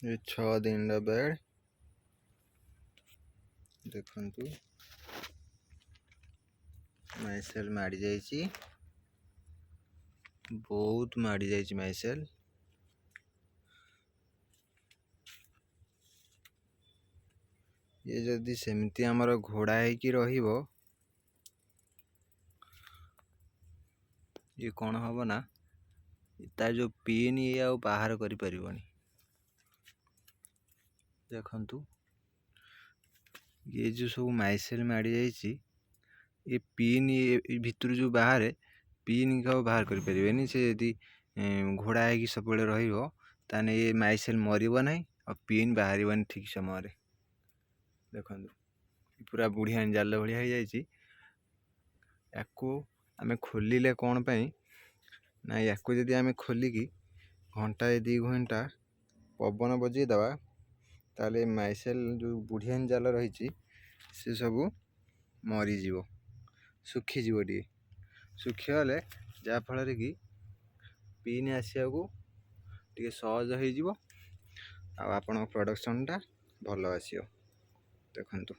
ये 6 दिन बेड देखंतु माइसेल माड़ी जाइछि, बहुत माड़ी जाइछि माइसेल। ये जदि सेमती हमर घोड़ा है कि रहिबो, ये कौन हबो ना ता जो पिन ये आ बाहर करि परिबनी। देखंतु ये जो सब माइसेल माड़ी जाइछि, ये पिन ये भितर जो बाहर पिन का बाहर कर परिबेनी। से यदि घोड़ा है कि सब बड़े रहिबो ताने ये माइसेल मरिबो नहीं और पिन बाहरिबनी ठीक समय रे। देखंतु पूरा बुढ़िया जाल भलिया हो जाइछि। याकू आमे खोलिले कौन पई ना, याकू जदि आमे खोलिकी घंटा 2 घंटा पवन बजे दबा ताले माइसेल जो बुढ़िया जाल रही से सब मरी जीवो, सुखी जीवो टी सुखी गले जा फल कि पिन आसिया को टे सहज हो, आपन प्रोडक्शन टा भल आसियो। देखंतु।